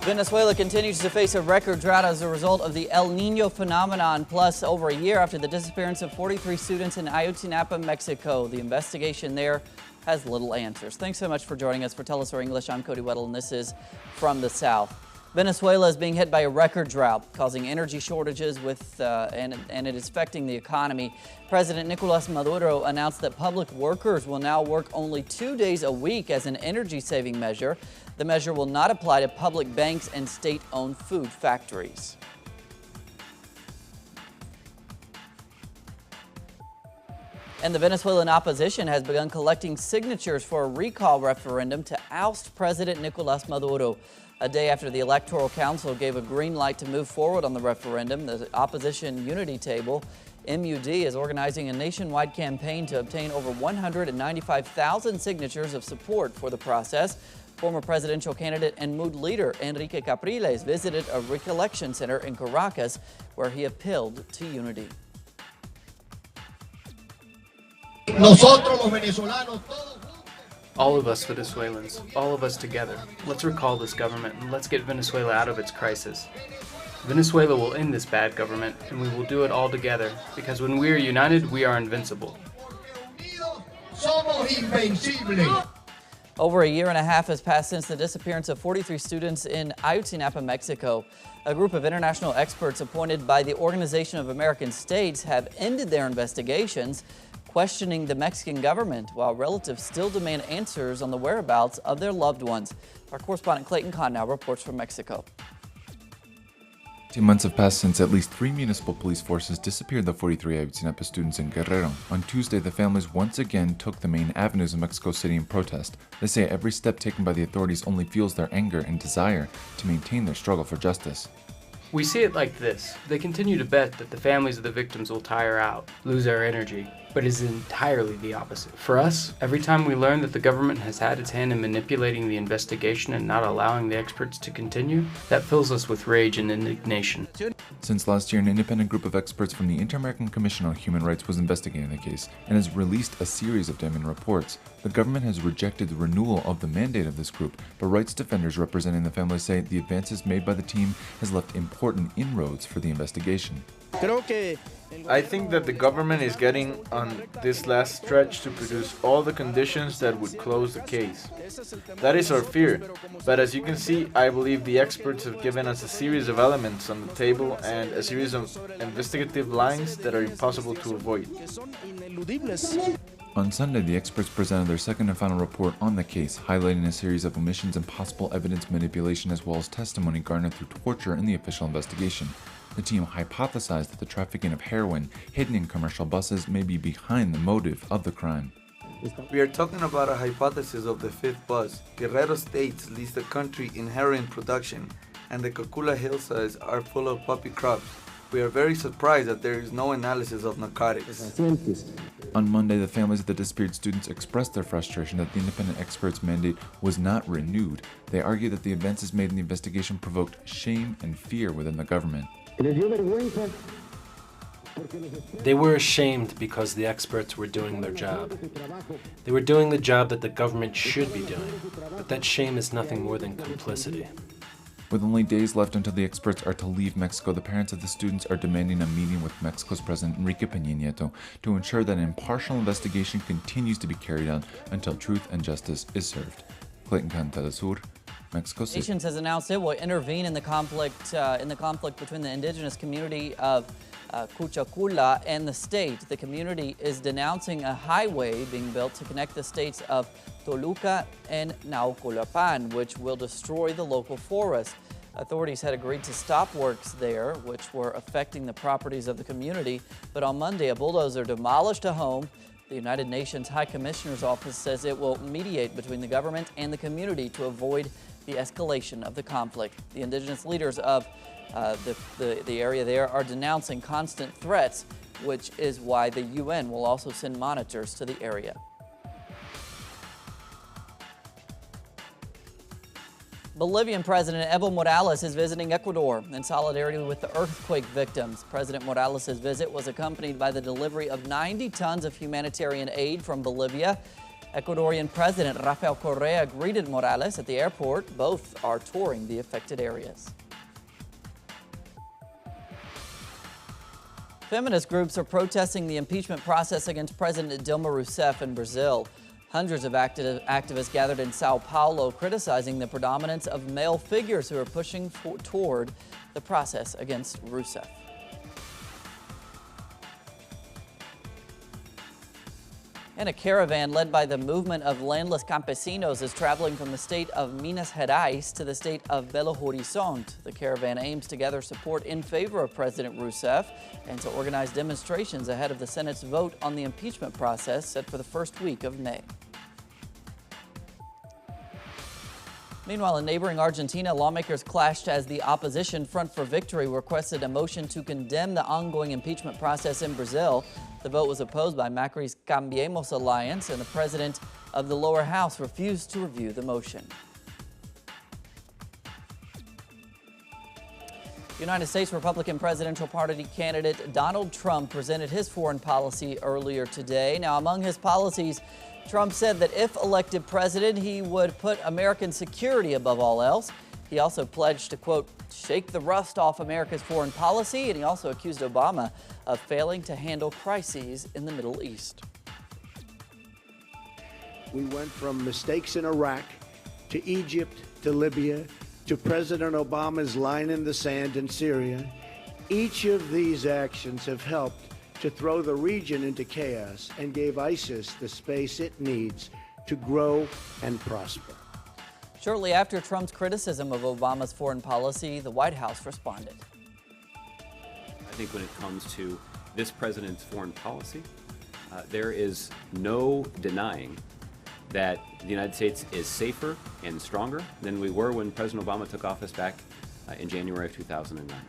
Venezuela continues to face a record drought as a result of the El Niño phenomenon, plus over a year after the disappearance of 43 students in Ayotzinapa, Mexico. The investigation there has little answers. Thanks so much for joining us for teleSur's English. I'm Coddy Weddle, and this is From the South. Venezuela is being hit by a record drought, causing energy shortages and it is affecting the economy. President Nicolas Maduro announced that public workers will now work only 2 days a week as an energy-saving measure. The measure will not apply to public banks and state-owned food factories. And the Venezuelan opposition has begun collecting signatures for a recall referendum to oust President Nicolas Maduro. A day after the Electoral Council gave a green light to move forward on the referendum, the Opposition Unity Table, MUD, is organizing a nationwide campaign to obtain over 195,000 signatures of support for the process. Former presidential candidate and MUD leader Enrique Capriles visited a recollection center in Caracas where he appealed to unity. All of us Venezuelans, all of us together, let's recall this government and let's get Venezuela out of its crisis. Venezuela will end this bad government, and we will do it all together, because when we are united, we are invincible. Over a year and a half has passed since the disappearance of 43 students in Ayotzinapa, Mexico. A group of international experts appointed by the Organization of American States have ended their investigations, questioning the Mexican government, while relatives still demand answers on the whereabouts of their loved ones. Our correspondent Clayton Kahn now reports from Mexico. 2 months have passed since at least 3 municipal police forces disappeared the 43 Ayotzinapa students in Guerrero. On Tuesday, the families once again took the main avenues of Mexico City in protest. They say every step taken by the authorities only fuels their anger and desire to maintain their struggle for justice. We see it like this. They continue to bet that the families of the victims will tire out, lose our energy, but it is entirely the opposite. For us, every time we learn that the government has had its hand in manipulating the investigation and not allowing the experts to continue, that fills us with rage and indignation. Since last year, an independent group of experts from the Inter-American Commission on Human Rights was investigating the case and has released a series of damning reports. The government has rejected the renewal of the mandate of this group, but rights defenders representing the families say the advances made by the team has left important inroads for the investigation. I think that the government is getting on this last stretch to produce all the conditions that would close the case. That is our fear, but as you can see, I believe the experts have given us a series of elements on the table and a series of investigative lines that are impossible to avoid. On Sunday, the experts presented their second and final report on the case, highlighting a series of omissions and possible evidence manipulation as well as testimony garnered through torture in the official investigation. The team hypothesized that the trafficking of heroin hidden in commercial buses may be behind the motive of the crime. We are talking about a hypothesis of the fifth bus. Guerrero States leads the country in heroin production, and the Cocula hillsides are full of poppy crops. We are very surprised that there is no analysis of narcotics. On Monday, the families of the disappeared students expressed their frustration that the independent experts' mandate was not renewed. They argue that the advances made in the investigation provoked shame and fear within the government. They were ashamed because the experts were doing their job. They were doing the job that the government should be doing, but that shame is nothing more than complicity. With only days left until the experts are to leave Mexico, the parents of the students are demanding a meeting with Mexico's President Enrique Nieto to ensure that an impartial investigation continues to be carried out until truth and justice is served. Clayton Kahn, teleSur, Mexico City. Nations has announced it will intervene in the conflict between the indigenous community of Cuchacula and the state. The community is denouncing a highway being built to connect the states of Toluca and Nauculapan, which will destroy the local forest. Authorities had agreed to stop works there, which were affecting the properties of the community, but on Monday, a bulldozer demolished a home. The United Nations High Commissioner's Office says it will mediate between the government and the community to avoid the escalation of the conflict. The indigenous leaders of the area there are denouncing constant threats, which is why the UN will also send monitors to the area. Bolivian President Evo Morales is visiting Ecuador in solidarity with the earthquake victims. President Morales' visit was accompanied by the delivery of 90 tons of humanitarian aid from Bolivia. Ecuadorian President Rafael Correa greeted Morales at the airport. Both are touring the affected areas. Feminist groups are protesting the impeachment process against President Dilma Rousseff in Brazil. Hundreds of activists gathered in Sao Paulo criticizing the predominance of male figures who are pushing toward the process against Rousseff. And a caravan led by the movement of landless campesinos is traveling from the state of Minas Gerais to the state of Belo Horizonte. The caravan aims to gather support in favor of President Rousseff and to organize demonstrations ahead of the Senate's vote on the impeachment process set for the first week of May. Meanwhile, in neighboring Argentina, lawmakers clashed as the opposition Front for Victory requested a motion to condemn the ongoing impeachment process in Brazil. The vote was opposed by Macri's Cambiemos alliance, and the president of the lower house refused to review the motion. United States Republican presidential party candidate Donald Trump presented his foreign policy earlier today. Now, among his policies, Trump said that if elected president, he would put American security above all else. He also pledged to, quote, shake the rust off America's foreign policy, and he also accused Obama of failing to handle crises in the Middle East. We went from mistakes in Iraq to Egypt to Libya to President Obama's line in the sand in Syria. Each of these actions have helped to throw the region into chaos and gave ISIS the space it needs to grow and prosper. Shortly after Trump's criticism of Obama's foreign policy, the White House responded. I think when it comes to this president's foreign policy, there is no denying that the United States is safer and stronger than we were when President Obama took office back in January of 2009.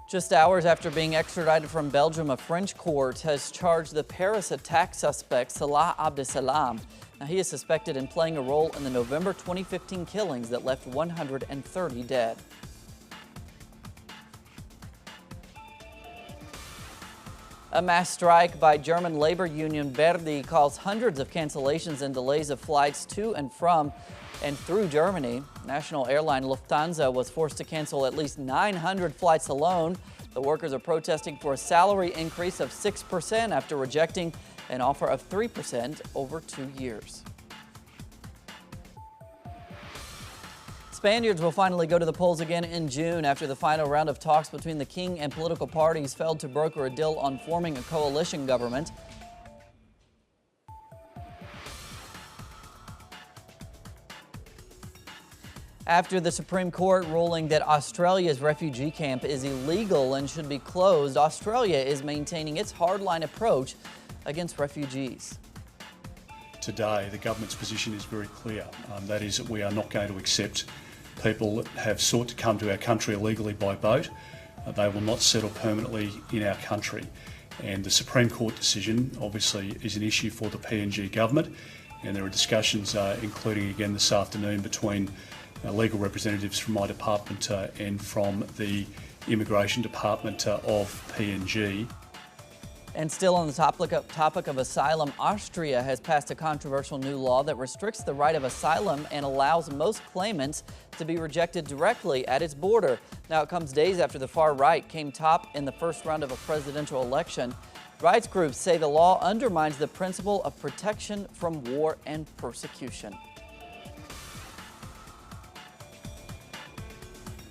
Just hours after being extradited from Belgium, a French court has charged the Paris attack suspect Salah Abdeslam. Now, he is suspected in playing a role in the November 2015 killings that left 130 dead. A mass strike by German labor union Verdi caused hundreds of cancellations and delays of flights to and from and through Germany. National airline Lufthansa was forced to cancel at least 900 flights alone. The workers are protesting for a salary increase of 6% after rejecting an offer of 3% over 2 years. Spaniards will finally go to the polls again in June after the final round of talks between the king and political parties failed to broker a deal on forming a coalition government. After the Supreme Court ruling that Australia's refugee camp is illegal and should be closed, Australia is maintaining its hardline approach against refugees. Today, the government's position is very clear. That is that we are not going to accept people that have sought to come to our country illegally by boat. They will not settle permanently in our country. And the Supreme Court decision obviously is an issue for the PNG government, and there are discussions, including again this afternoon, between legal representatives from my department and from the Immigration Department of PNG. And still on the topic of asylum, Austria has passed a controversial new law that restricts the right of asylum and allows most claimants to be rejected directly at its border. Now, it comes days after the far right came top in the first round of a presidential election. Rights groups say the law undermines the principle of protection from war and persecution.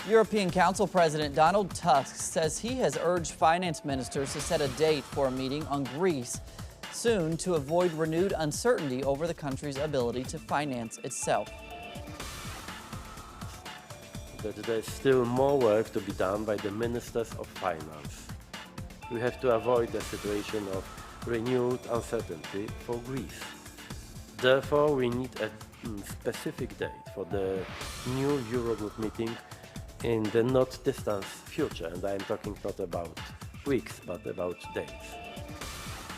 European Council President Donald Tusk says he has urged finance ministers to set a date for a meeting on Greece soon to avoid renewed uncertainty over the country's ability to finance itself. That there's still more work to be done by the ministers of finance. We have to avoid a situation of renewed uncertainty for Greece. Therefore, we need a specific date for the new Eurogroup meeting in the not distant future, and I am talking not about weeks, but about days.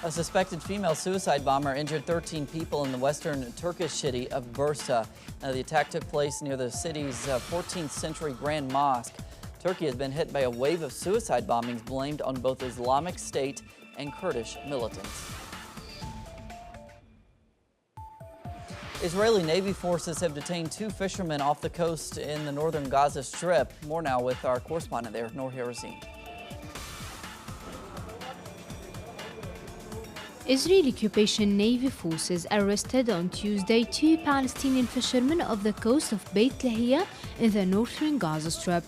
A suspected female suicide bomber injured 13 people in the western Turkish city of Bursa. Now, the attack took place near the city's 14th century Grand Mosque. Turkey has been hit by a wave of suicide bombings blamed on both Islamic State and Kurdish militants. Israeli Navy forces have detained 2 fishermen off the coast in the northern Gaza Strip. More now with our correspondent there, Noor Harazin. Israeli occupation Navy forces arrested on Tuesday 2 Palestinian fishermen off the coast of Beit Lahia in the northern Gaza Strip.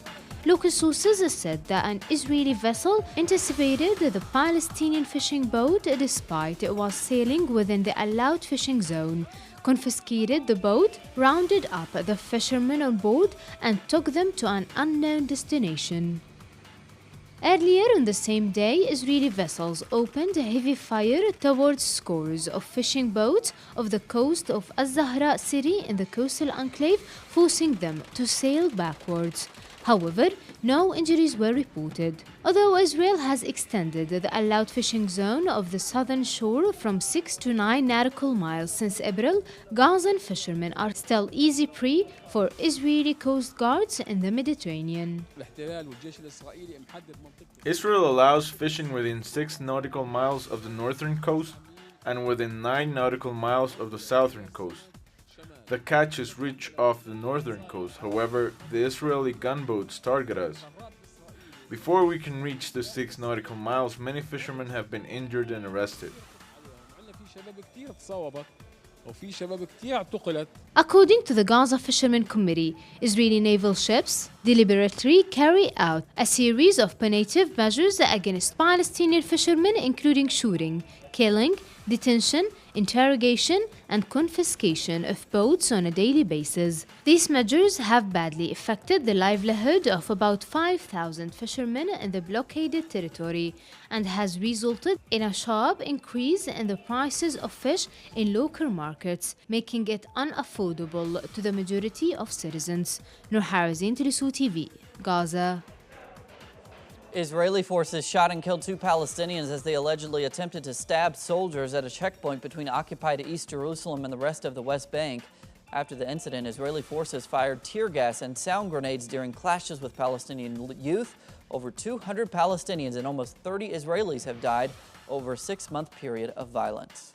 Local sources said that an Israeli vessel intercepted the Palestinian fishing boat despite it was sailing within the allowed fishing zone, confiscated the boat, rounded up the fishermen on board, and took them to an unknown destination. Earlier on the same day, Israeli vessels opened heavy fire towards scores of fishing boats off the coast of Az-Zahra city in the coastal enclave, forcing them to sail backwards. However, no injuries were reported. Although Israel has extended the allowed fishing zone of the southern shore from 6 to 9 nautical miles since April, Gazan fishermen are still easy prey for Israeli coast guards in the Mediterranean. Israel allows fishing within 6 nautical miles of the northern coast and within 9 nautical miles of the southern coast. The catches reach off the northern coast, however, the Israeli gunboats target us. Before we can reach the 6 nautical miles, many fishermen have been injured and arrested. According to the Gaza Fishermen Committee, Israeli naval ships deliberately carry out a series of punitive measures against Palestinian fishermen, including shooting, killing, detention, interrogation, and confiscation of boats on a daily basis. These measures have badly affected the livelihood of about 5,000 fishermen in the blockaded territory and has resulted in a sharp increase in the prices of fish in local markets, making it unaffordable to the majority of citizens. Noor Harazin, teleSur's TV, Gaza. Israeli forces shot and killed 2 Palestinians as they allegedly attempted to stab soldiers at a checkpoint between occupied East Jerusalem and the rest of the West Bank. After the incident, Israeli forces fired tear gas and sound grenades during clashes with Palestinian youth. Over 200 Palestinians and almost 30 Israelis have died over a 6-month period of violence.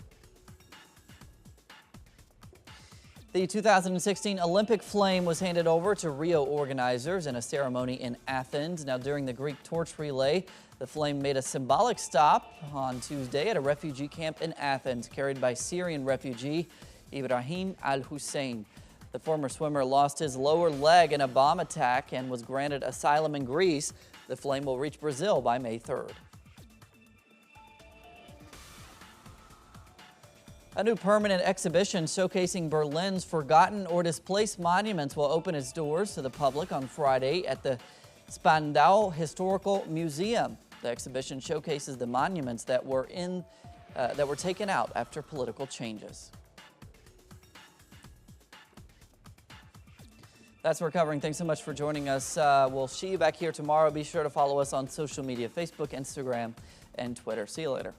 The 2016 Olympic flame was handed over to Rio organizers in a ceremony in Athens. Now, during the Greek torch relay, the flame made a symbolic stop on Tuesday at a refugee camp in Athens, carried by Syrian refugee Ibrahim al-Hussein. The former swimmer lost his lower leg in a bomb attack and was granted asylum in Greece. The flame will reach Brazil by May 3rd. A new permanent exhibition showcasing Berlin's forgotten or displaced monuments will open its doors to the public on Friday at the Spandau Historical Museum. The exhibition showcases the monuments that were taken out after political changes. That's what we're covering. Thanks so much for joining us. We'll see you back here tomorrow. Be sure to follow us on social media, Facebook, Instagram, and Twitter. See you later.